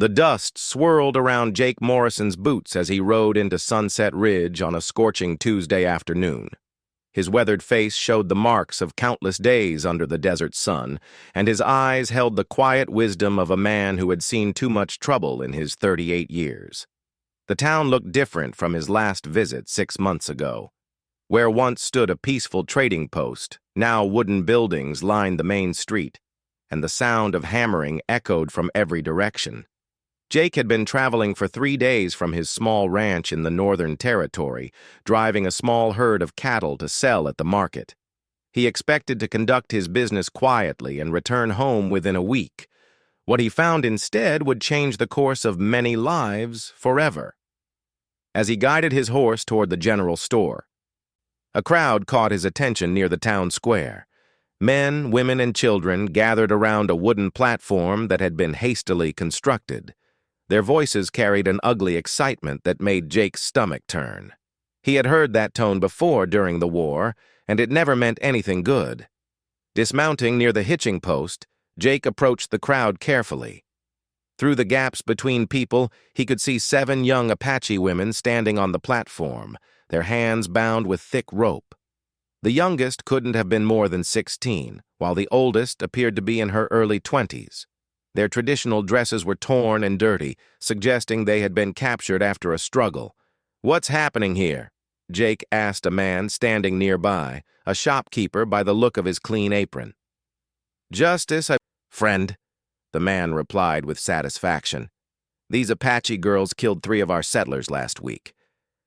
The dust swirled around Jake Morrison's boots as he rode into Sunset Ridge on a scorching Tuesday afternoon. His weathered face showed the marks of countless days under the desert sun, and his eyes held the quiet wisdom of a man who had seen too much trouble in his 38 years. The town looked different from his last visit 6 months ago. Where once stood a peaceful trading post, now wooden buildings lined the main street, and the sound of hammering echoed from every direction. Jake had been traveling for 3 days from his small ranch in the Northern Territory, driving a small herd of cattle to sell at the market. He expected to conduct his business quietly and return home within a week. What he found instead would change the course of many lives forever. As he guided his horse toward the general store, a crowd caught his attention near the town square. Men, women, and children gathered around a wooden platform that had been hastily constructed. Their voices carried an ugly excitement that made Jake's stomach turn. He had heard that tone before during the war, and it never meant anything good. Dismounting near the hitching post, Jake approached the crowd carefully. Through the gaps between people, he could see 7 young Apache women standing on the platform, their hands bound with thick rope. The youngest couldn't have been more than 16, while the oldest appeared to be in her early 20s. Their traditional dresses were torn and dirty, suggesting they had been captured after a struggle. "What's happening here?" Jake asked a man standing nearby, a shopkeeper by the look of his clean apron. "Justice, friend," the man replied with satisfaction. "These Apache girls killed 3 of our settlers last week.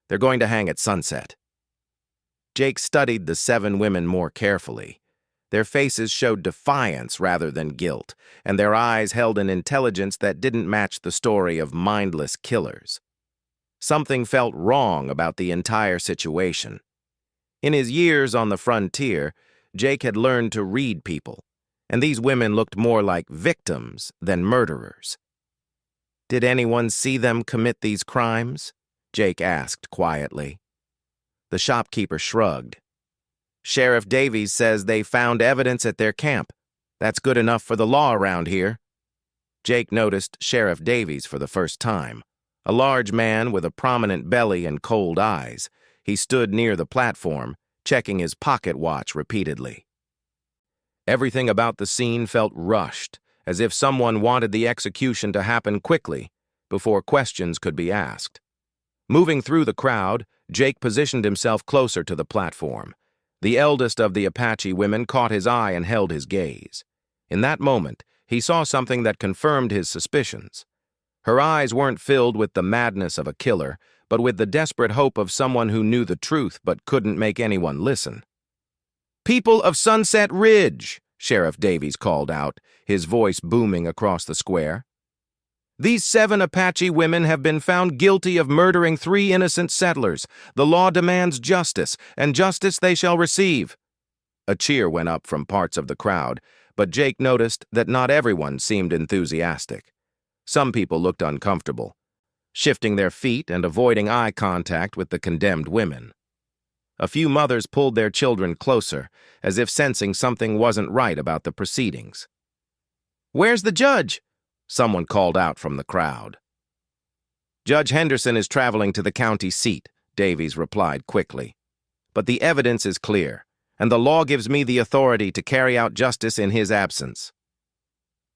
They're going to hang at sunset." Jake studied the 7 women more carefully. Their faces showed defiance rather than guilt, and their eyes held an intelligence that didn't match the story of mindless killers. Something felt wrong about the entire situation. In his years on the frontier, Jake had learned to read people, and these women looked more like victims than murderers. "Did anyone see them commit these crimes?" Jake asked quietly. The shopkeeper shrugged. "Sheriff Davies says they found evidence at their camp. That's good enough for the law around here." Jake noticed Sheriff Davies for the first time, a large man with a prominent belly and cold eyes. He stood near the platform, checking his pocket watch repeatedly. Everything about the scene felt rushed, as if someone wanted the execution to happen quickly, before questions could be asked. Moving through the crowd, Jake positioned himself closer to the platform. The eldest of the Apache women caught his eye and held his gaze. In that moment, he saw something that confirmed his suspicions. Her eyes weren't filled with the madness of a killer, but with the desperate hope of someone who knew the truth but couldn't make anyone listen. "People of Sunset Ridge," Sheriff Davies called out, his voice booming across the square. "These 7 Apache women have been found guilty of murdering 3 innocent settlers. The law demands justice, and justice they shall receive." A cheer went up from parts of the crowd, but Jake noticed that not everyone seemed enthusiastic. Some people looked uncomfortable, shifting their feet and avoiding eye contact with the condemned women. A few mothers pulled their children closer, as if sensing something wasn't right about the proceedings. "Where's the judge?" someone called out from the crowd. "Judge Henderson is traveling to the county seat," Davies replied quickly. "But the evidence is clear, and the law gives me the authority to carry out justice in his absence."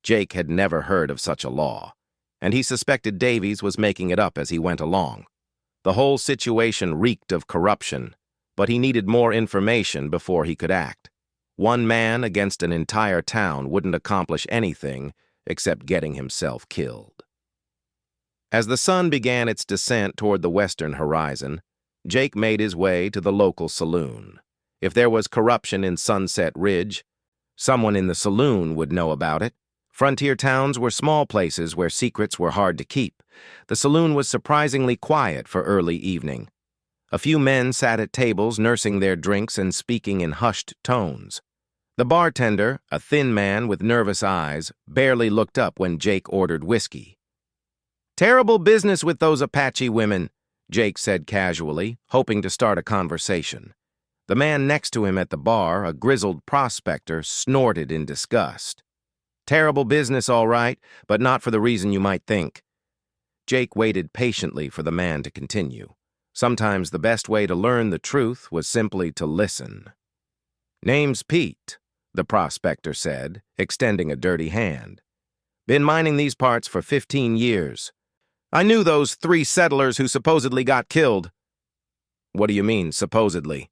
Jake had never heard of such a law, and he suspected Davies was making it up as he went along. The whole situation reeked of corruption, but he needed more information before he could act. One man against an entire town wouldn't accomplish anything except getting himself killed. As the sun began its descent toward the western horizon, Jake made his way to the local saloon. If there was corruption in Sunset Ridge, someone in the saloon would know about it. Frontier towns were small places where secrets were hard to keep. The saloon was surprisingly quiet for early evening. A few men sat at tables nursing their drinks and speaking in hushed tones. The bartender, a thin man with nervous eyes, barely looked up when Jake ordered whiskey. "Terrible business with those Apache women," Jake said casually, hoping to start a conversation. The man next to him at the bar, a grizzled prospector, snorted in disgust. "Terrible business, all right, but not for the reason you might think. Jake waited patiently for the man to continue. Sometimes the best way to learn the truth was simply to listen. "Name's Pete," the prospector said, extending a dirty hand. "Been mining these parts for 15 years. I knew those 3 settlers who supposedly got killed." "What do you mean, supposedly?"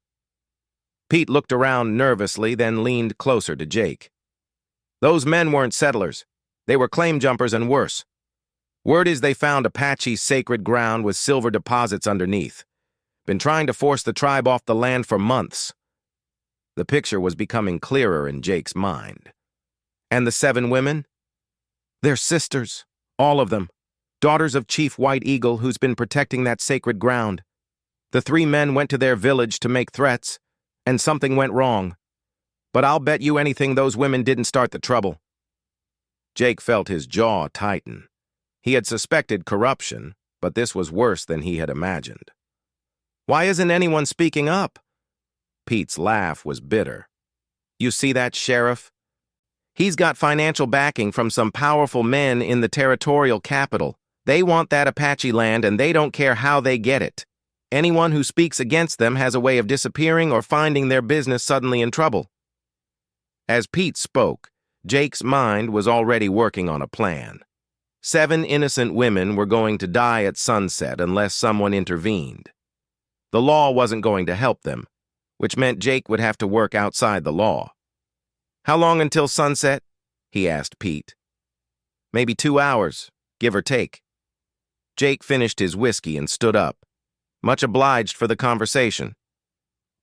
Pete looked around nervously, then leaned closer to Jake. "Those men weren't settlers. They were claim jumpers and worse. Word is they found Apache sacred ground with silver deposits underneath. Been trying to force the tribe off the land for months." The picture was becoming clearer in Jake's mind. "And the 7 women?" "They're sisters, all of them. Daughters of Chief White Eagle, who's been protecting that sacred ground. The 3 men went to their village to make threats, and something went wrong. But I'll bet you anything those women didn't start the trouble." Jake felt his jaw tighten. He had suspected corruption, but this was worse than he had imagined. "Why isn't anyone speaking up?" Pete's laugh was bitter. "You see that, Sheriff? He's got financial backing from some powerful men in the territorial capital. They want that Apache land, and they don't care how they get it. Anyone who speaks against them has a way of disappearing or finding their business suddenly in trouble." As Pete spoke, Jake's mind was already working on a plan. 7 innocent women were going to die at sunset unless someone intervened. The law wasn't going to help them, which meant Jake would have to work outside the law. "How long until sunset?" he asked Pete. "Maybe 2 hours, give or take." Jake finished his whiskey and stood up. "Much obliged for the conversation."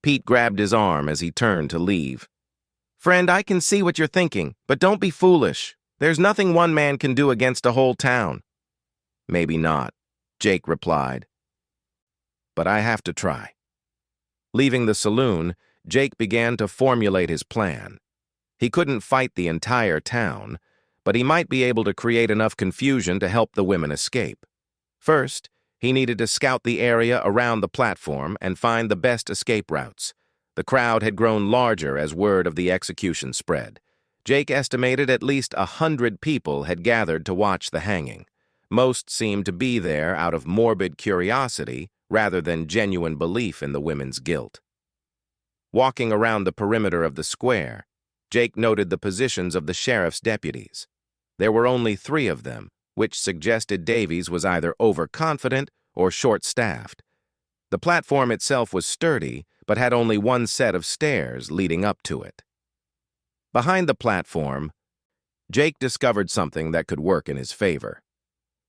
Pete grabbed his arm as he turned to leave. "Friend, I can see what you're thinking, but don't be foolish. There's nothing one man can do against a whole town." "Maybe not," Jake replied. "But I have to try." Leaving the saloon, Jake began to formulate his plan. He couldn't fight the entire town, but he might be able to create enough confusion to help the women escape. First, he needed to scout the area around the platform and find the best escape routes. The crowd had grown larger as word of the execution spread. Jake estimated at least 100 people had gathered to watch the hanging. Most seemed to be there out of morbid curiosity rather than genuine belief in the women's guilt. Walking around the perimeter of the square, Jake noted the positions of the sheriff's deputies. There were only 3 of them, which suggested Davies was either overconfident or short-staffed. The platform itself was sturdy, but had only 1 set of stairs leading up to it. Behind the platform, Jake discovered something that could work in his favor.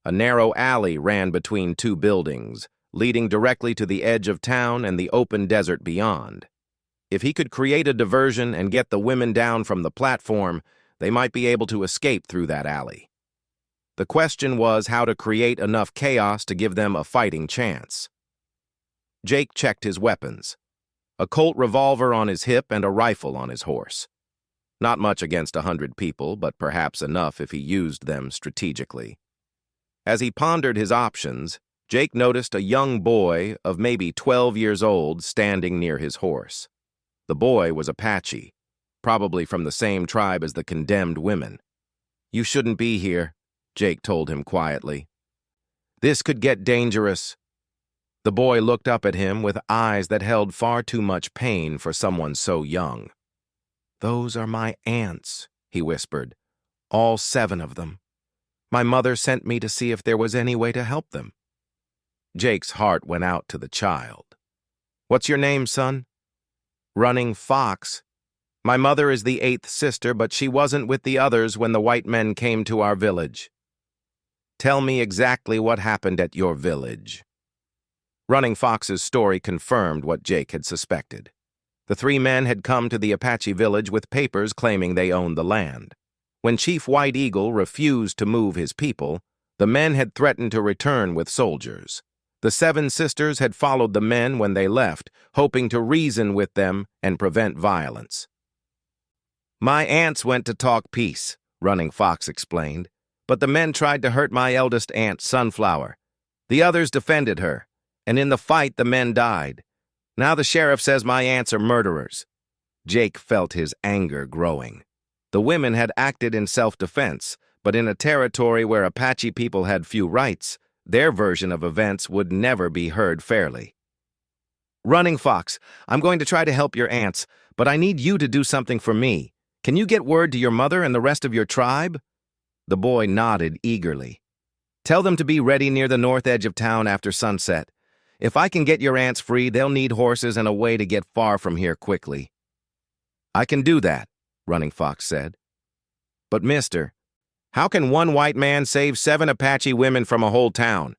A narrow alley ran between 2 buildings, leading directly to the edge of town and the open desert beyond. If he could create a diversion and get the women down from the platform, they might be able to escape through that alley. The question was how to create enough chaos to give them a fighting chance. Jake checked his weapons. A Colt revolver on his hip and a rifle on his horse. Not much against 100 people, but perhaps enough if he used them strategically. As he pondered his options, Jake noticed a young boy of maybe 12 years old standing near his horse. The boy was Apache, probably from the same tribe as the condemned women. "You shouldn't be here," Jake told him quietly. "This could get dangerous." The boy looked up at him with eyes that held far too much pain for someone so young. "Those are my aunts," he whispered. "All 7 of them. My mother sent me to see if there was any way to help them." Jake's heart went out to the child. "What's your name, son?" "Running Fox. My mother is the 8th sister, but she wasn't with the others when the white men came to our village." "Tell me exactly what happened at your village." Running Fox's story confirmed what Jake had suspected. The 3 men had come to the Apache village with papers claiming they owned the land. When Chief White Eagle refused to move his people, the men had threatened to return with soldiers. The 7 sisters had followed the men when they left, hoping to reason with them and prevent violence. "My aunts went to talk peace," Running Fox explained, "but the men tried to hurt my eldest aunt, Sunflower. The others defended her, and in the fight the men died. Now the sheriff says my aunts are murderers." Jake felt his anger growing. The women had acted in self-defense, but in a territory where Apache people had few rights, their version of events would never be heard fairly. "Running Fox, I'm going to try to help your aunts, but I need you to do something for me. Can you get word to your mother and the rest of your tribe?" The boy nodded eagerly. "Tell them to be ready near the north edge of town after sunset. If I can get your aunts free, they'll need horses and a way to get far from here quickly." "I can do that," Running Fox said. "But mister, how can one white man save 7 Apache women from a whole town?"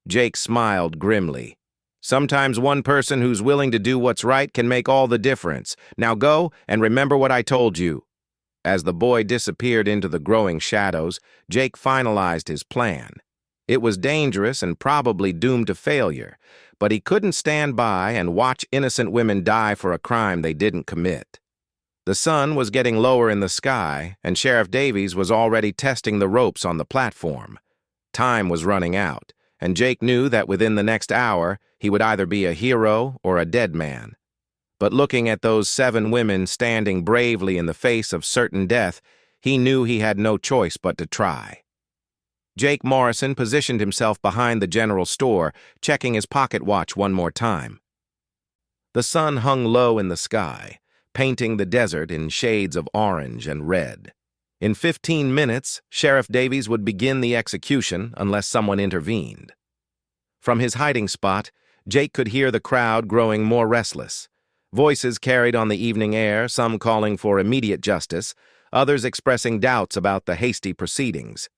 Jake smiled grimly. "Sometimes one person who's willing to do what's right can make all the difference. Now go and remember what I told you." As the boy disappeared into the growing shadows, Jake finalized his plan. It was dangerous and probably doomed to failure, but he couldn't stand by and watch innocent women die for a crime they didn't commit. The sun was getting lower in the sky, and Sheriff Davies was already testing the ropes on the platform. Time was running out, and Jake knew that within the next hour, he would either be a hero or a dead man. But looking at those 7 women standing bravely in the face of certain death, he knew he had no choice but to try. Jake Morrison positioned himself behind the general store, checking his pocket watch one more time. The sun hung low in the sky, painting the desert in shades of orange and red. In 15 minutes, Sheriff Davies would begin the execution unless someone intervened. From his hiding spot, Jake could hear the crowd growing more restless. Voices carried on the evening air, some calling for immediate justice, others expressing doubts about the hasty proceedings.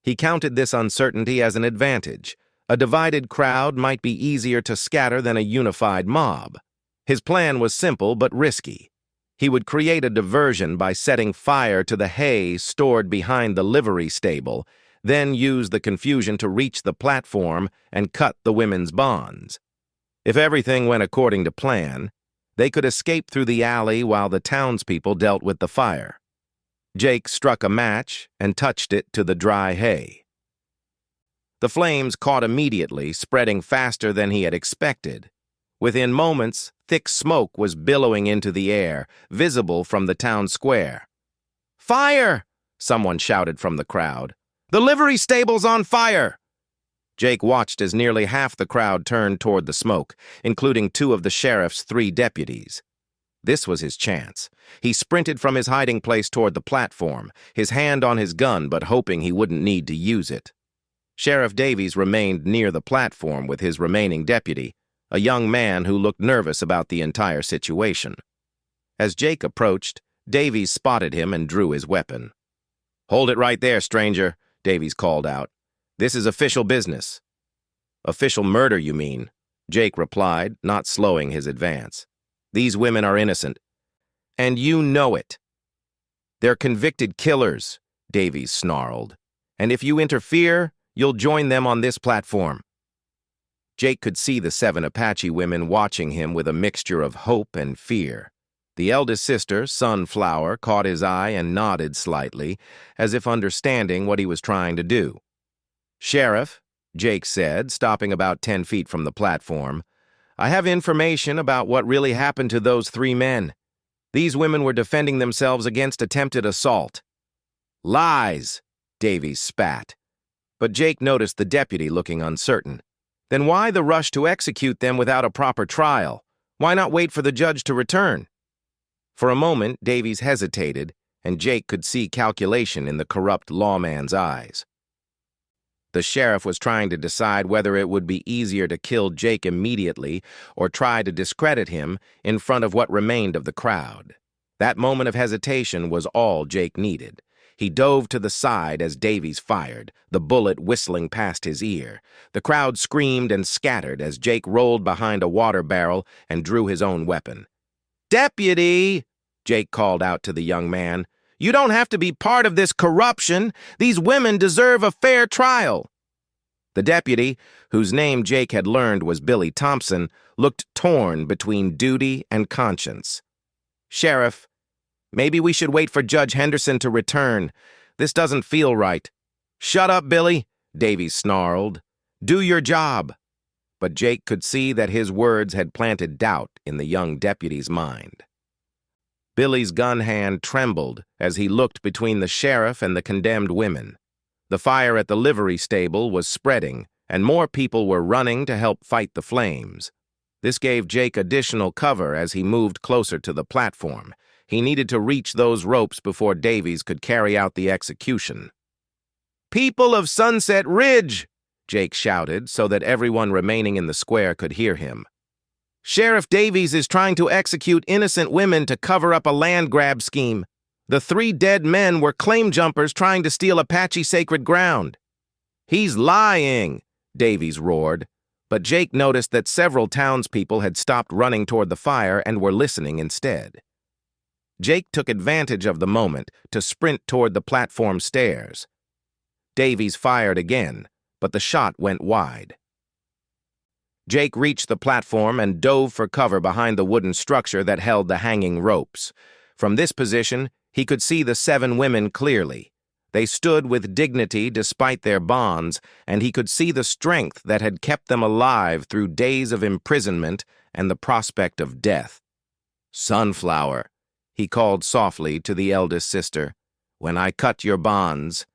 He counted this uncertainty as an advantage. A divided crowd might be easier to scatter than a unified mob. His plan was simple but risky. He would create a diversion by setting fire to the hay stored behind the livery stable, then use the confusion to reach the platform and cut the women's bonds. If everything went according to plan, they could escape through the alley while the townspeople dealt with the fire. Jake struck a match and touched it to the dry hay. The flames caught immediately, spreading faster than he had expected. Within moments, thick smoke was billowing into the air, visible from the town square. "Fire!" someone shouted from the crowd. "The livery stable's on fire!" Jake watched as nearly half the crowd turned toward the smoke, including 2 of the sheriff's 3 deputies. This was his chance. He sprinted from his hiding place toward the platform, his hand on his gun but hoping he wouldn't need to use it. Sheriff Davies remained near the platform with his remaining deputy, a young man who looked nervous about the entire situation. As Jake approached, Davies spotted him and drew his weapon. "Hold it right there, stranger," Davies called out. "This is official business." "Official murder, you mean?" Jake replied, not slowing his advance. "These women are innocent. And you know it." "They're convicted killers," Davies snarled. "And if you interfere, you'll join them on this platform." Jake could see the 7 Apache women watching him with a mixture of hope and fear. The eldest sister, Sunflower, caught his eye and nodded slightly, as if understanding what he was trying to do. "Sheriff," Jake said, stopping about 10 feet from the platform, "I have information about what really happened to those 3 men. These women were defending themselves against attempted assault." "Lies," Davies spat. But Jake noticed the deputy looking uncertain. "Then why the rush to execute them without a proper trial? Why not wait for the judge to return?" For a moment, Davies hesitated, and Jake could see calculation in the corrupt lawman's eyes. The sheriff was trying to decide whether it would be easier to kill Jake immediately or try to discredit him in front of what remained of the crowd. That moment of hesitation was all Jake needed. He dove to the side as Davies fired, the bullet whistling past his ear. The crowd screamed and scattered as Jake rolled behind a water barrel and drew his own weapon. "Deputy!" Jake called out to the young man. "You don't have to be part of this corruption. These women deserve a fair trial." The deputy, whose name Jake had learned was Billy Thompson, looked torn between duty and conscience. "Sheriff, maybe we should wait for Judge Henderson to return. This doesn't feel right." "Shut up, Billy," Davies snarled. "Do your job." But Jake could see that his words had planted doubt in the young deputy's mind. Billy's gun hand trembled as he looked between the sheriff and the condemned women. The fire at the livery stable was spreading, and more people were running to help fight the flames. This gave Jake additional cover as he moved closer to the platform. He needed to reach those ropes before Davies could carry out the execution. "People of Sunset Ridge!" Jake shouted so that everyone remaining in the square could hear him. "Sheriff Davies is trying to execute innocent women to cover up a land grab scheme. The 3 dead men were claim jumpers trying to steal Apache sacred ground." "He's lying!" Davies roared, but Jake noticed that several townspeople had stopped running toward the fire and were listening instead. Jake took advantage of the moment to sprint toward the platform stairs. Davies fired again, but the shot went wide. Jake reached the platform and dove for cover behind the wooden structure that held the hanging ropes. From this position, he could see the 7 women clearly. They stood with dignity despite their bonds, and he could see the strength that had kept them alive through days of imprisonment and the prospect of death. "Sunflower," he called softly to the eldest sister, "when I cut your bonds,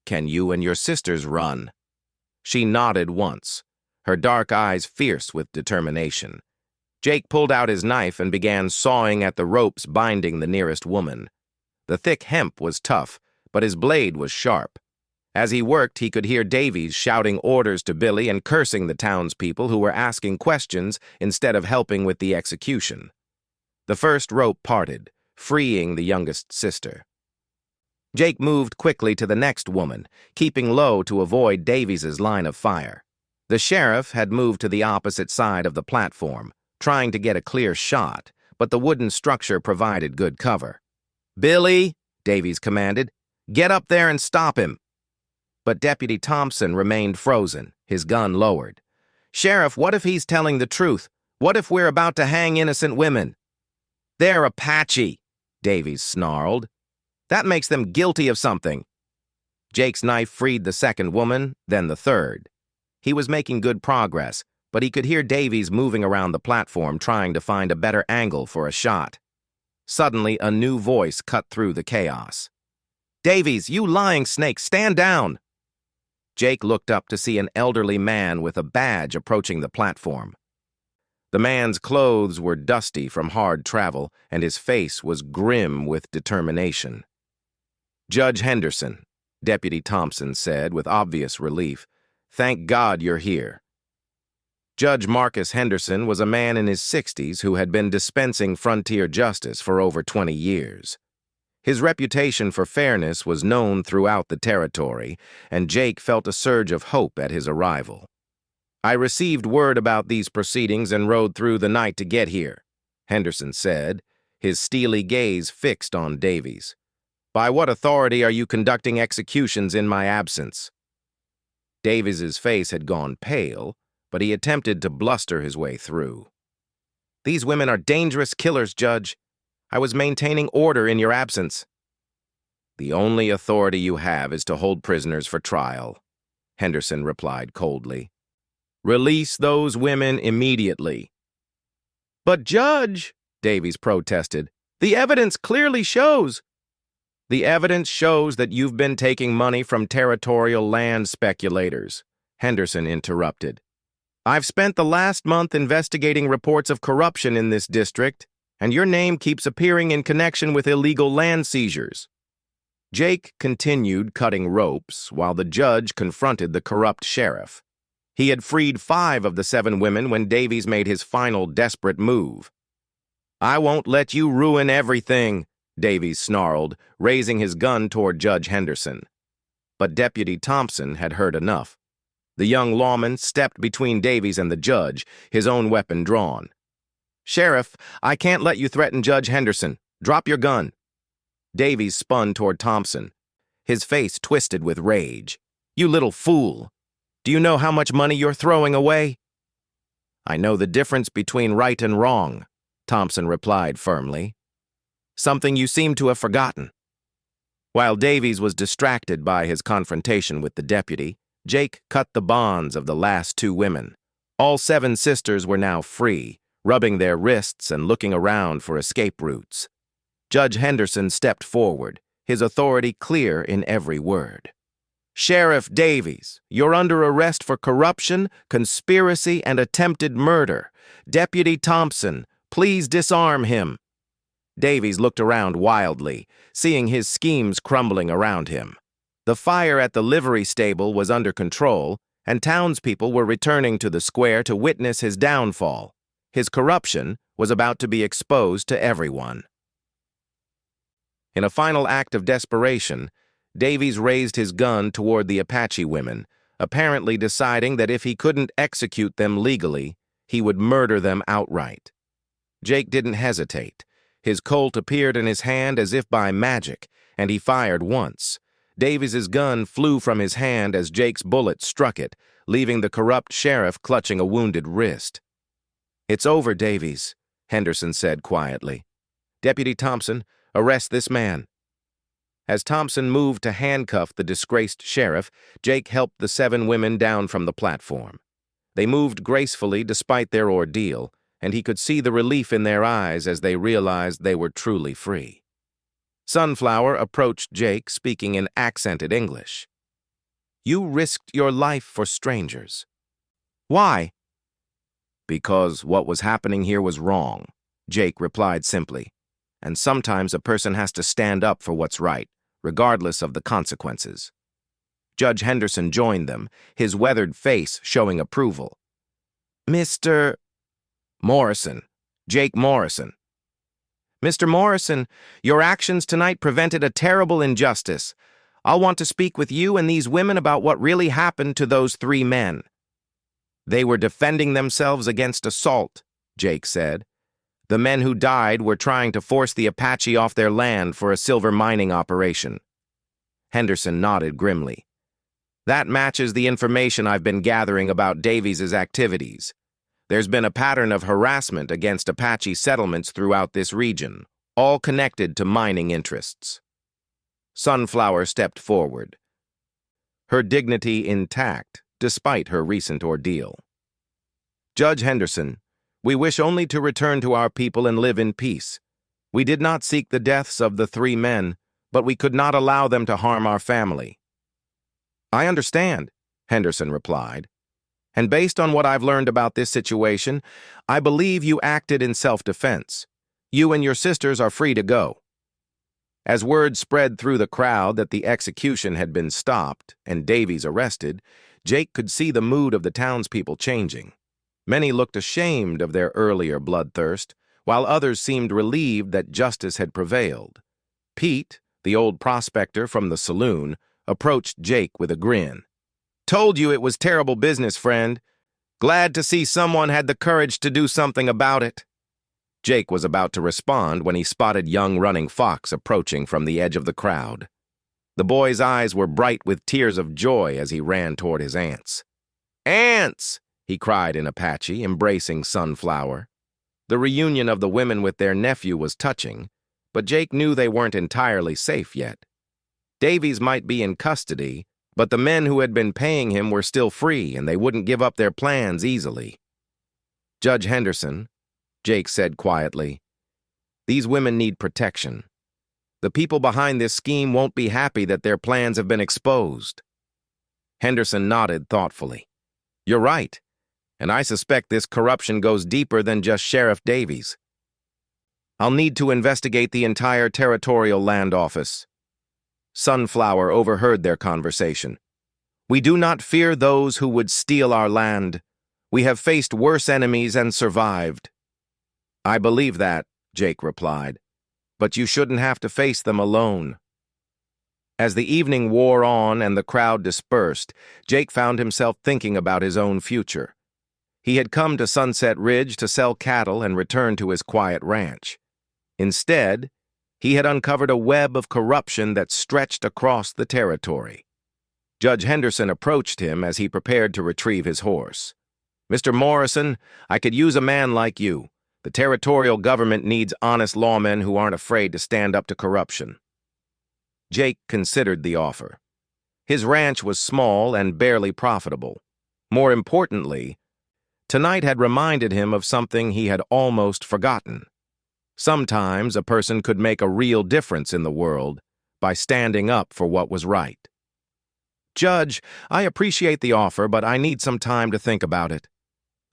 can you and your sisters run?" She nodded once, her dark eyes fierce with determination. Jake pulled out his knife and began sawing at the ropes binding the nearest woman. The thick hemp was tough, but his blade was sharp. As he worked, he could hear Davies shouting orders to Billy and cursing the townspeople who were asking questions instead of helping with the execution. The first rope parted, freeing the youngest sister. Jake moved quickly to the next woman, keeping low to avoid Davies's line of fire. The sheriff had moved to the opposite side of the platform, trying to get a clear shot, but the wooden structure provided good cover. "Billy," Davies commanded, "get up there and stop him." But Deputy Thompson remained frozen, his gun lowered. "Sheriff, what if he's telling the truth? What if we're about to hang innocent women?" "They're Apache," Davies snarled. "That makes them guilty of something." Jake's knife freed the second woman, then the third. He was making good progress, but he could hear Davies moving around the platform trying to find a better angle for a shot. Suddenly, a new voice cut through the chaos. "Davies, you lying snake, stand down!" Jake looked up to see an elderly man with a badge approaching the platform. The man's clothes were dusty from hard travel, and his face was grim with determination. "Judge Henderson," Deputy Thompson said with obvious relief, "thank God you're here." Judge Marcus Henderson was a man in his 60s who had been dispensing frontier justice for over 20 years. His reputation for fairness was known throughout the territory, and Jake felt a surge of hope at his arrival. "I received word about these proceedings and rode through the night to get here," Henderson said, his steely gaze fixed on Davies. "By what authority are you conducting executions in my absence?" Davies's face had gone pale, but he attempted to bluster his way through. "These women are dangerous killers, Judge. I was maintaining order in your absence." "The only authority you have is to hold prisoners for trial," Henderson replied coldly. "Release those women immediately." "But Judge," Davies protested, "the evidence clearly shows—" "The evidence shows that you've been taking money from territorial land speculators," Henderson interrupted. "I've spent the last month investigating reports of corruption in this district, and your name keeps appearing in connection with illegal land seizures." Jake continued cutting ropes while the judge confronted the corrupt sheriff. He had freed 5 of the 7 women when Davies made his final desperate move. "I won't let you ruin everything," Davies snarled, raising his gun toward Judge Henderson. But Deputy Thompson had heard enough. The young lawman stepped between Davies and the judge, his own weapon drawn. "Sheriff, I can't let you threaten Judge Henderson. Drop your gun." Davies spun toward Thompson, his face twisted with rage. "You little fool. Do you know how much money you're throwing away?" "I know the difference between right and wrong," Thompson replied firmly. "Something you seem to have forgotten." While Davies was distracted by his confrontation with the deputy, Jake cut the bonds of the last 2 women. All 7 sisters were now free, rubbing their wrists and looking around for escape routes. Judge Henderson stepped forward, his authority clear in every word. Sheriff Davies, you're under arrest for corruption, conspiracy, and attempted murder. Deputy Thompson, please disarm him." Davies looked around wildly, seeing his schemes crumbling around him. The fire at the livery stable was under control, and townspeople were returning to the square to witness his downfall. His corruption was about to be exposed to everyone. In a final act of desperation, Davies raised his gun toward the Apache women, apparently deciding that if he couldn't execute them legally, he would murder them outright. Jake didn't hesitate. His Colt appeared in his hand as if by magic, and he fired once. Davies's gun flew from his hand as Jake's bullet struck it, leaving the corrupt sheriff clutching a wounded wrist. "It's over, Davies," Henderson said quietly. "Deputy Thompson, arrest this man." As Thompson moved to handcuff the disgraced sheriff, Jake helped the 7 women down from the platform. They moved gracefully despite their ordeal, and he could see the relief in their eyes as they realized they were truly free. Sunflower approached Jake, speaking in accented English. "You risked your life for strangers." "Why?" "Because what was happening here was wrong," Jake replied simply. "And sometimes a person has to stand up for what's right, regardless of the consequences." Judge Henderson joined them, his weathered face showing approval. "Mr. Morrison, Jake Morrison." "Mr. Morrison, your actions tonight prevented a terrible injustice. I'll want to speak with you and these women about what really happened to those 3 men." "They were defending themselves against assault," Jake said. "The men who died were trying to force the Apache off their land for a silver mining operation." Henderson nodded grimly. "That matches the information I've been gathering about Davies's activities. There's been a pattern of harassment against Apache settlements throughout this region, all connected to mining interests." Sunflower stepped forward, her dignity intact despite her recent ordeal. "Judge Henderson, we wish only to return to our people and live in peace. We did not seek the deaths of the 3 men, but we could not allow them to harm our family." "I understand," Henderson replied. "And based on what I've learned about this situation, I believe you acted in self-defense. You and your sisters are free to go." As word spread through the crowd that the execution had been stopped and Davies arrested, Jake could see the mood of the townspeople changing. Many looked ashamed of their earlier bloodthirst, while others seemed relieved that justice had prevailed. Pete, the old prospector from the saloon, approached Jake with a grin. "Told you it was terrible business, friend. Glad to see someone had the courage to do something about it." Jake was about to respond when he spotted young Running Fox approaching from the edge of the crowd. The boy's eyes were bright with tears of joy as he ran toward his aunts. "Aunts!" he cried in Apache, embracing Sunflower. The reunion of the women with their nephew was touching, but Jake knew they weren't entirely safe yet. Davies might be in custody, but the men who had been paying him were still free, and they wouldn't give up their plans easily. "Judge Henderson," Jake said quietly, "these women need protection. The people behind this scheme won't be happy that their plans have been exposed." Henderson nodded thoughtfully. "You're right, and I suspect this corruption goes deeper than just Sheriff Davies. I'll need to investigate the entire territorial land office." Sunflower overheard their conversation. "We do not fear those who would steal our land. We have faced worse enemies and survived." "I believe that," Jake replied, "but you shouldn't have to face them alone." As the evening wore on and the crowd dispersed, Jake found himself thinking about his own future. He had come to Sunset Ridge to sell cattle and return to his quiet ranch. Instead, he had uncovered a web of corruption that stretched across the territory. Judge Henderson approached him as he prepared to retrieve his horse. "Mr. Morrison, I could use a man like you. The territorial government needs honest lawmen who aren't afraid to stand up to corruption." Jake considered the offer. His ranch was small and barely profitable. More importantly, tonight had reminded him of something he had almost forgotten. Sometimes a person could make a real difference in the world by standing up for what was right. Judge, I appreciate the offer, but I need some time to think about it.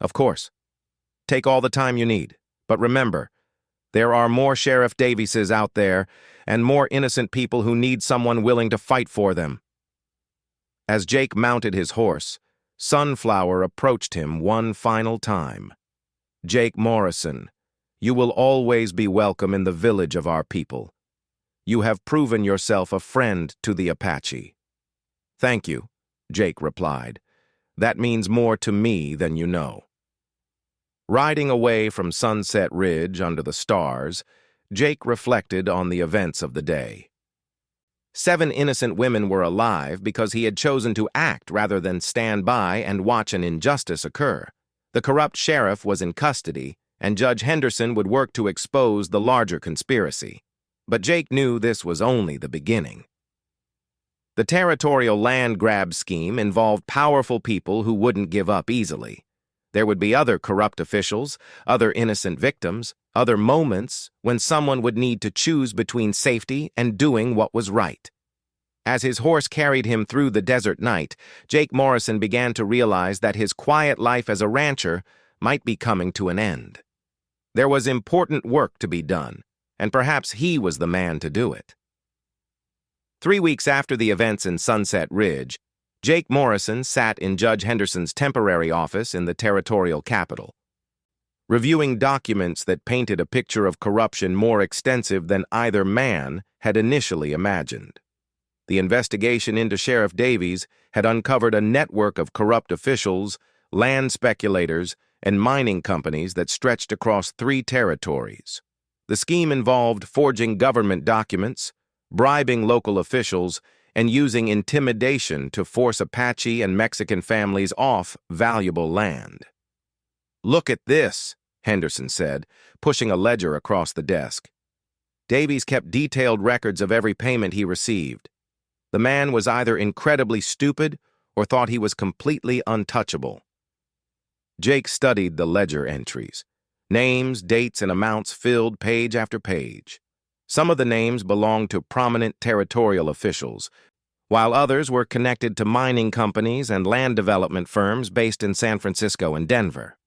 Of course. Take all the time you need. But remember, there are more Sheriff Davises out there and more innocent people who need someone willing to fight for them. As Jake mounted his horse, Sunflower approached him one final time. Jake Morrison, you will always be welcome in the village of our people. You have proven yourself a friend to the Apache. Thank you, Jake replied. That means more to me than you know. Riding away from Sunset Ridge under the stars, Jake reflected on the events of the day. 7 innocent women were alive because he had chosen to act rather than stand by and watch an injustice occur. The corrupt sheriff was in custody, and Judge Henderson would work to expose the larger conspiracy. But Jake knew this was only the beginning. The territorial land grab scheme involved powerful people who wouldn't give up easily. There would be other corrupt officials, other innocent victims, other moments when someone would need to choose between safety and doing what was right. As his horse carried him through the desert night, Jake Morrison began to realize that his quiet life as a rancher might be coming to an end. There was important work to be done, and perhaps he was the man to do it. 3 weeks after the events in Sunset Ridge, Jake Morrison sat in Judge Henderson's temporary office in the territorial capital, reviewing documents that painted a picture of corruption more extensive than either man had initially imagined. The investigation into Sheriff Davies had uncovered a network of corrupt officials, land speculators, and mining companies that stretched across 3 territories. The scheme involved forging government documents, bribing local officials, and using intimidation to force Apache and Mexican families off valuable land. "Look at this," Henderson said, pushing a ledger across the desk. Davies kept detailed records of every payment he received. The man was either incredibly stupid or thought he was completely untouchable. Jake studied the ledger entries. Names, dates, and amounts filled page after page. Some of the names belonged to prominent territorial officials, while others were connected to mining companies and land development firms based in San Francisco and Denver.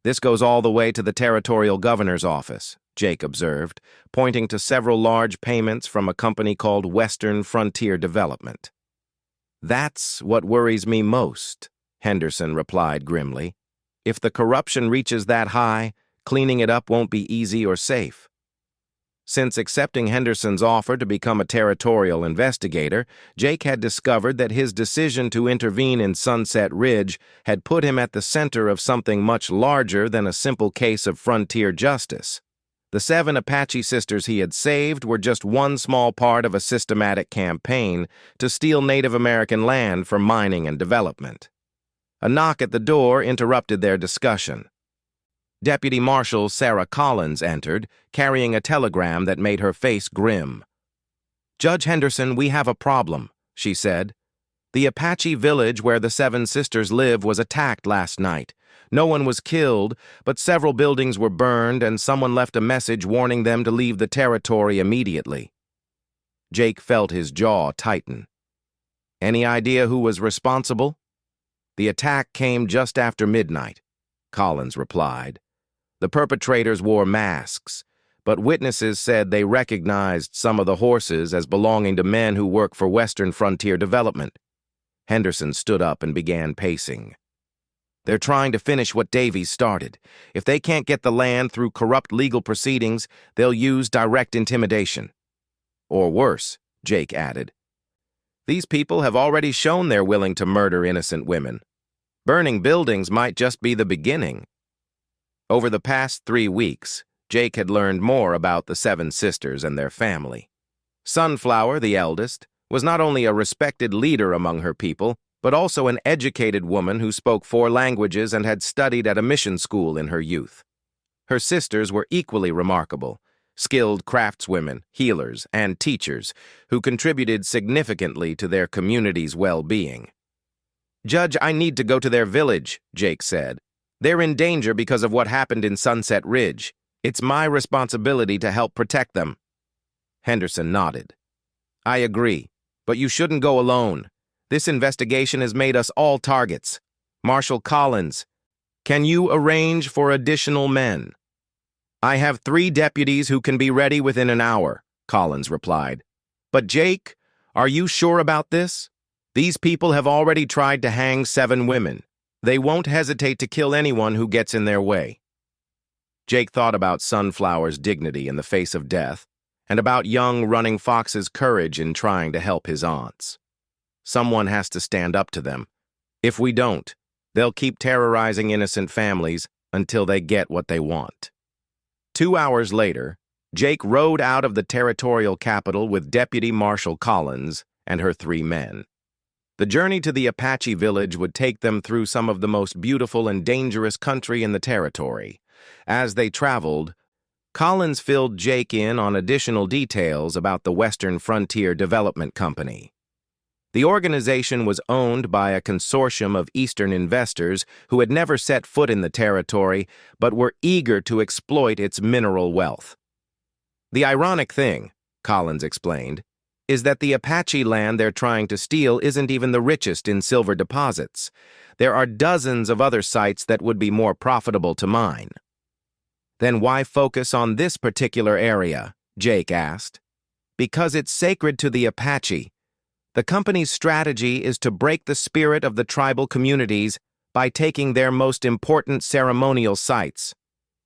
"This goes all the way to the territorial governor's office," Jake observed, pointing to several large payments from a company called Western Frontier Development. "That's what worries me most," Henderson replied grimly. "If the corruption reaches that high, cleaning it up won't be easy or safe." Since accepting Henderson's offer to become a territorial investigator, Jake had discovered that his decision to intervene in Sunset Ridge had put him at the center of something much larger than a simple case of frontier justice. The 7 Apache sisters he had saved were just one small part of a systematic campaign to steal Native American land for mining and development. A knock at the door interrupted their discussion. Deputy Marshal Sarah Collins entered, carrying a telegram that made her face grim. "Judge Henderson, we have a problem," she said. "The Apache village where the 7 sisters live was attacked last night. No one was killed, but several buildings were burned and someone left a message warning them to leave the territory immediately." Jake felt his jaw tighten. "Any idea who was responsible?" "The attack came just after midnight," Collins replied. "The perpetrators wore masks, but witnesses said they recognized some of the horses as belonging to men who work for Western Frontier Development." Henderson stood up and began pacing. "They're trying to finish what Davies started. If they can't get the land through corrupt legal proceedings, they'll use direct intimidation." "Or worse," Jake added. "These people have already shown they're willing to murder innocent women. Burning buildings might just be the beginning." Over the past 3 weeks, Jake had learned more about the 7 sisters and their family. Sunflower, the eldest, was not only a respected leader among her people, but also an educated woman who spoke 4 languages and had studied at a mission school in her youth. Her sisters were equally remarkable, skilled craftswomen, healers, and teachers who contributed significantly to their community's well-being. "Judge, I need to go to their village," Jake said. "They're in danger because of what happened in Sunset Ridge. It's my responsibility to help protect them." Henderson nodded. "I agree, but you shouldn't go alone. This investigation has made us all targets. Marshal Collins, can you arrange for additional men? I have 3 deputies who can be ready within an hour, Collins replied. But Jake, are you sure about this? These people have already tried to hang 7 women. They won't hesitate to kill anyone who gets in their way. Jake thought about Sunflower's dignity in the face of death, and about young Running Fox's courage in trying to help his aunts. Someone has to stand up to them. If we don't, they'll keep terrorizing innocent families until they get what they want. 2 hours later, Jake rode out of the territorial capital with Deputy Marshal Collins and her 3 men. The journey to the Apache village would take them through some of the most beautiful and dangerous country in the territory. As they traveled, Collins filled Jake in on additional details about the Western Frontier Development Company. The organization was owned by a consortium of Eastern investors who had never set foot in the territory but were eager to exploit its mineral wealth. The ironic thing, Collins explained, is that the Apache land they're trying to steal isn't even the richest in silver deposits. There are dozens of other sites that would be more profitable to mine. Then why focus on this particular area? Jake asked. Because it's sacred to the Apache. The company's strategy is to break the spirit of the tribal communities by taking their most important ceremonial sites.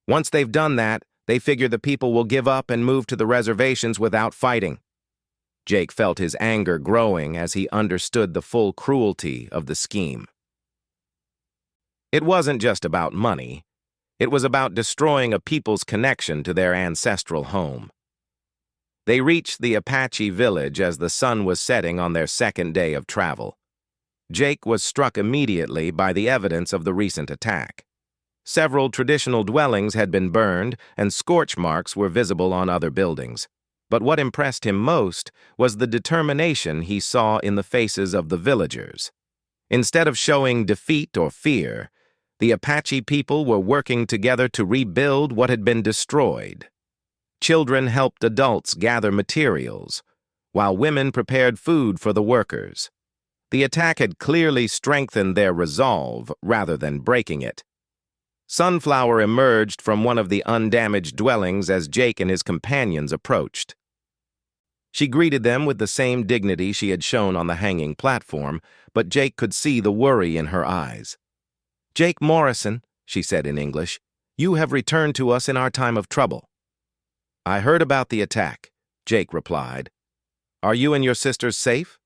Once they've done that, they figure the people will give up and move to the reservations without fighting. Jake felt his anger growing as he understood the full cruelty of the scheme. It wasn't just about money. It was about destroying a people's connection to their ancestral home. They reached the Apache village as the sun was setting on their second day of travel. Jake was struck immediately by the evidence of the recent attack. Several traditional dwellings had been burned, and scorch marks were visible on other buildings. But what impressed him most was the determination he saw in the faces of the villagers. Instead of showing defeat or fear, the Apache people were working together to rebuild what had been destroyed. Children helped adults gather materials, while women prepared food for the workers. The attack had clearly strengthened their resolve rather than breaking it. Sunflower emerged from one of the undamaged dwellings as Jake and his companions approached. She greeted them with the same dignity she had shown on the hanging platform, but Jake could see the worry in her eyes. "Jake Morrison," she said in English, "you have returned to us in our time of trouble." "I heard about the attack," Jake replied. "Are you and your sisters safe?"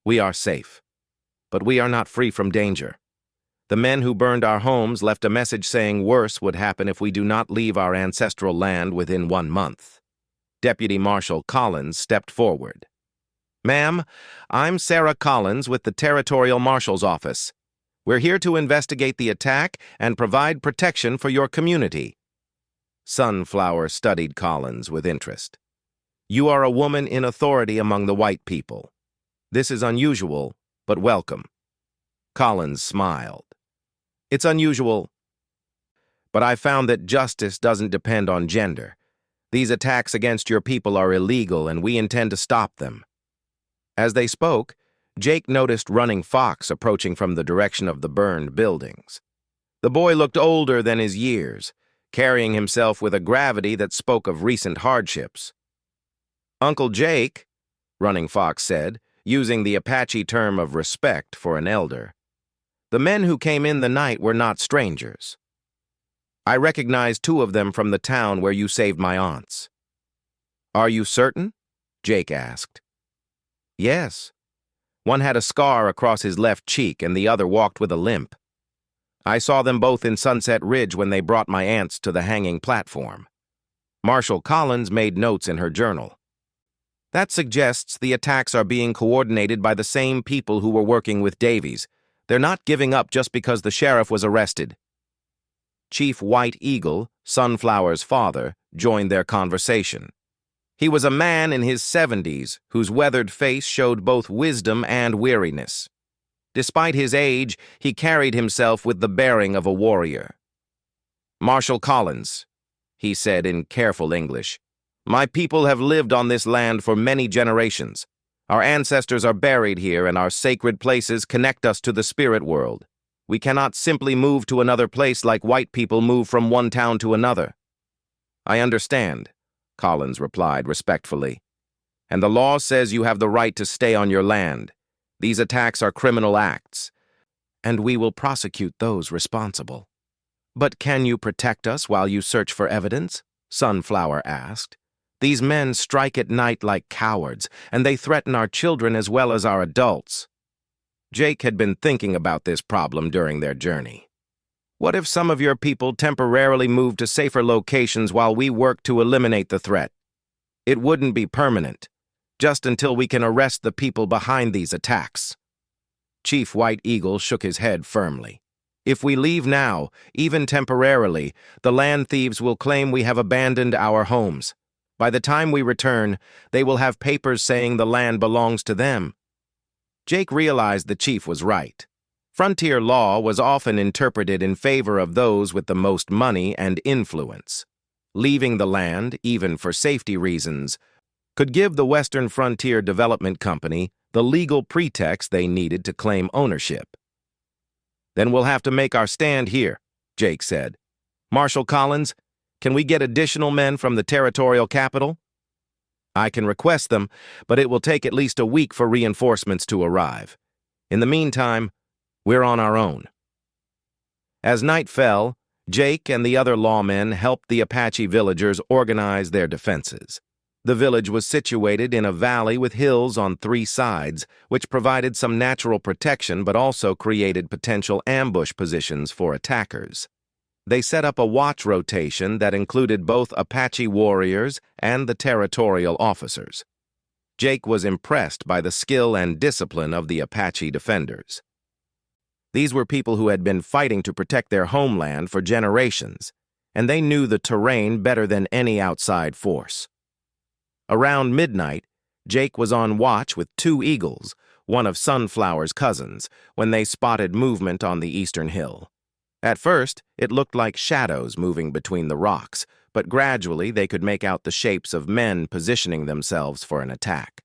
"We are safe. But we are not free from danger. The men who burned our homes left a message saying worse would happen if we do not leave our ancestral land within 1 month. Deputy Marshal Collins stepped forward. "Ma'am, I'm Sarah Collins with the Territorial Marshal's Office. We're here to investigate the attack and provide protection for your community." Sunflower studied Collins with interest. "You are a woman in authority among the white people. This is unusual, but welcome." Collins smiled. "It's unusual, but I found that justice doesn't depend on gender. These attacks against your people are illegal, and we intend to stop them." As they spoke, Jake noticed Running Fox approaching from the direction of the burned buildings. The boy looked older than his years, carrying himself with a gravity that spoke of recent hardships. "Uncle Jake," Running Fox said, using the Apache term of respect for an elder. "The men who came in the night were not strangers. I recognized 2 of them from the town where you saved my aunts." "Are you certain?" Jake asked. "Yes. One had a scar across his left cheek and the other walked with a limp. I saw them both in Sunset Ridge when they brought my aunts to the hanging platform." Marshal Collins made notes in her journal. "That suggests the attacks are being coordinated by the same people who were working with Davies. They're not giving up just because the sheriff was arrested." Chief White Eagle, Sunflower's father, joined their conversation. He was a man in his 70s whose weathered face showed both wisdom and weariness. Despite his age, he carried himself with the bearing of a warrior. "Marshal Collins," he said in careful English, "my people have lived on this land for many generations. Our ancestors are buried here, and our sacred places connect us to the spirit world. We cannot simply move to another place like white people move from one town to another." "I understand," Collins replied respectfully. "And the law says you have the right to stay on your land. These attacks are criminal acts, and we will prosecute those responsible." "But can you protect us while you search for evidence?" Sunflower asked. "These men strike at night like cowards, and they threaten our children as well as our adults." Jake had been thinking about this problem during their journey. "What if some of your people temporarily move to safer locations while we work to eliminate the threat? It wouldn't be permanent, just until we can arrest the people behind these attacks." Chief White Eagle shook his head firmly. "If we leave now, even temporarily, the land thieves will claim we have abandoned our homes. By the time we return, they will have papers saying the land belongs to them." Jake realized the chief was right. Frontier law was often interpreted in favor of those with the most money and influence. Leaving the land, even for safety reasons, could give the Western Frontier Development Company the legal pretext they needed to claim ownership. "Then we'll have to make our stand here," Jake said. "Marshal Collins, can we get additional men from the territorial capital?" "I can request them, but it will take at least a week for reinforcements to arrive. In the meantime, we're on our own." As night fell, Jake and the other lawmen helped the Apache villagers organize their defenses. The village was situated in a valley with hills on 3 sides, which provided some natural protection but also created potential ambush positions for attackers. They set up a watch rotation that included both Apache warriors and the territorial officers. Jake was impressed by the skill and discipline of the Apache defenders. These were people who had been fighting to protect their homeland for generations, and they knew the terrain better than any outside force. Around midnight, Jake was on watch with 2 eagles, one of Sunflower's cousins, when they spotted movement on the eastern hill. At first, it looked like shadows moving between the rocks, but gradually they could make out the shapes of men positioning themselves for an attack.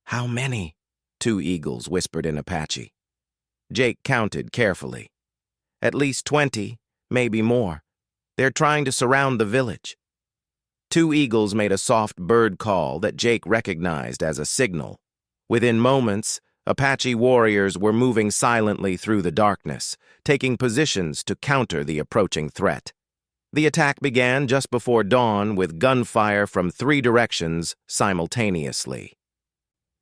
"How many?" 2 eagles whispered in Apache. Jake counted carefully. "At least 20, maybe more. They're trying to surround the village." 2 eagles made a soft bird call that Jake recognized as a signal. Within moments, Apache warriors were moving silently through the darkness, taking positions to counter the approaching threat. The attack began just before dawn with gunfire from 3 directions simultaneously.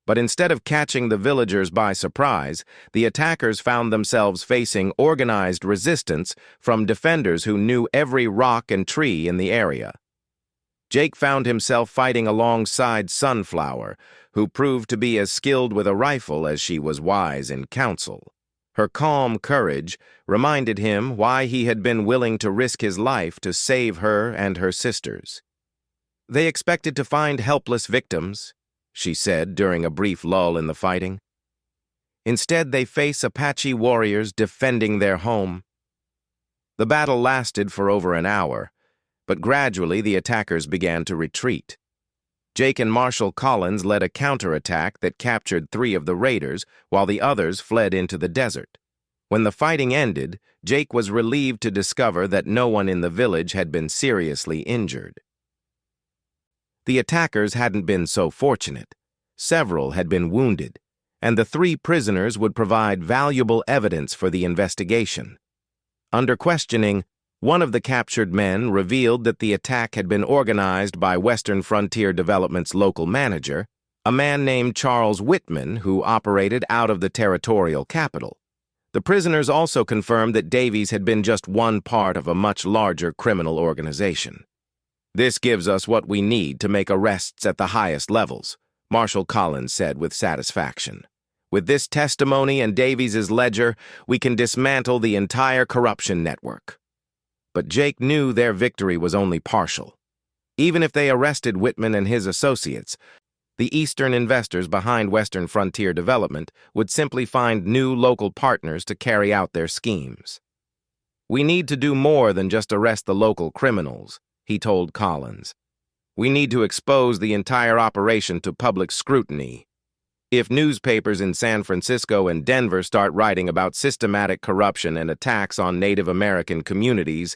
But instead of catching the villagers by surprise, the attackers found themselves facing organized resistance from defenders who knew every rock and tree in the area. Jake found himself fighting alongside Sunflower, who proved to be as skilled with a rifle as she was wise in counsel. Her calm courage reminded him why he had been willing to risk his life to save her and her sisters. "They expected to find helpless victims," she said during a brief lull in the fighting. "Instead, they face Apache warriors defending their home." The battle lasted for over an hour, but gradually the attackers began to retreat. Jake and Marshal Collins led a counterattack that captured 3 of the raiders, while the others fled into the desert. When the fighting ended, Jake was relieved to discover that no one in the village had been seriously injured. The attackers hadn't been so fortunate. Several had been wounded, and the 3 prisoners would provide valuable evidence for the investigation. Under questioning, one of the captured men revealed that the attack had been organized by Western Frontier Development's local manager, a man named Charles Whitman, who operated out of the territorial capital. The prisoners also confirmed that Davies had been just one part of a much larger criminal organization. "This gives us what we need to make arrests at the highest levels," Marshal Collins said with satisfaction. "With this testimony and Davies's ledger, we can dismantle the entire corruption network." But Jake knew their victory was only partial. Even if they arrested Whitman and his associates, the Eastern investors behind Western Frontier Development would simply find new local partners to carry out their schemes. "We need to do more than just arrest the local criminals," he told Collins. "We need to expose the entire operation to public scrutiny." If newspapers in San Francisco and Denver start writing about systematic corruption and attacks on Native American communities,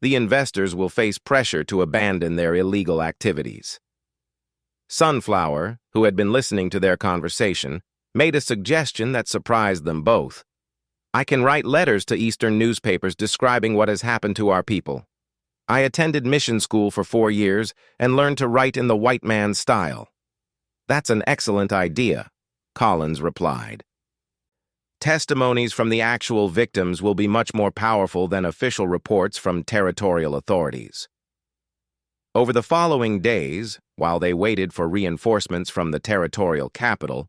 the investors will face pressure to abandon their illegal activities. Sunflower, who had been listening to their conversation, made a suggestion that surprised them both. "I can write letters to Eastern newspapers describing what has happened to our people. I attended mission school for 4 years and learned to write in the white man's style." "That's an excellent idea," Collins replied. "Testimonies from the actual victims will be much more powerful than official reports from territorial authorities." Over the following days, while they waited for reinforcements from the territorial capital,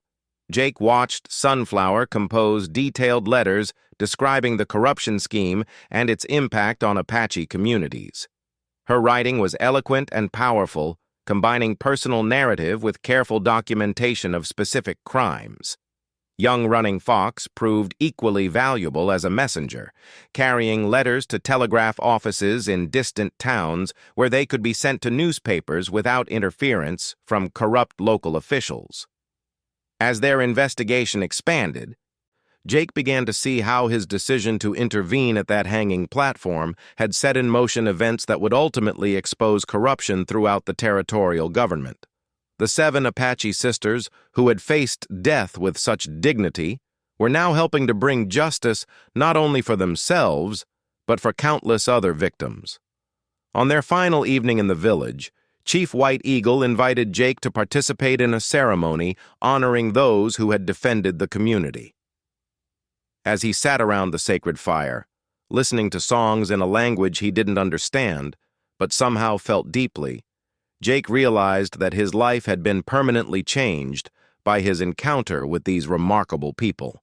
Jake watched Sunflower compose detailed letters describing the corruption scheme and its impact on Apache communities. Her writing was eloquent and powerful, combining personal narrative with careful documentation of specific crimes. Young Running Fox proved equally valuable as a messenger, carrying letters to telegraph offices in distant towns where they could be sent to newspapers without interference from corrupt local officials. As their investigation expanded, Jake began to see how his decision to intervene at that hanging platform had set in motion events that would ultimately expose corruption throughout the territorial government. The 7 Apache sisters, who had faced death with such dignity, were now helping to bring justice not only for themselves, but for countless other victims. On their final evening in the village, Chief White Eagle invited Jake to participate in a ceremony honoring those who had defended the community. As he sat around the sacred fire, listening to songs in a language he didn't understand, but somehow felt deeply, Jake realized that his life had been permanently changed by his encounter with these remarkable people.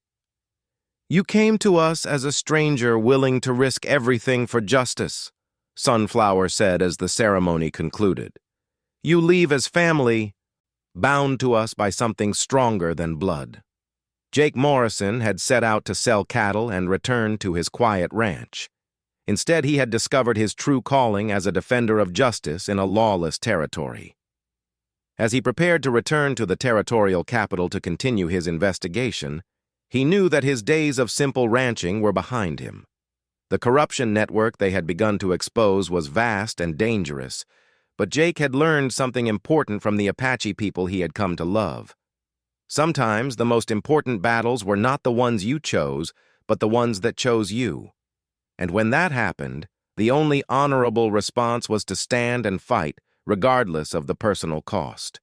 "You came to us as a stranger willing to risk everything for justice," Sunflower said as the ceremony concluded. "You leave as family, bound to us by something stronger than blood." Jake Morrison had set out to sell cattle and return to his quiet ranch. Instead, he had discovered his true calling as a defender of justice in a lawless territory. As he prepared to return to the territorial capital to continue his investigation, he knew that his days of simple ranching were behind him. The corruption network they had begun to expose was vast and dangerous, but Jake had learned something important from the Apache people he had come to love. Sometimes the most important battles were not the ones you chose, but the ones that chose you. And when that happened, the only honorable response was to stand and fight, regardless of the personal cost.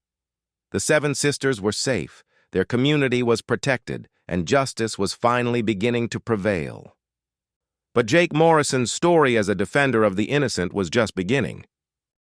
The 7 sisters were safe, their community was protected, and justice was finally beginning to prevail. But Jake Morrison's story as a defender of the innocent was just beginning.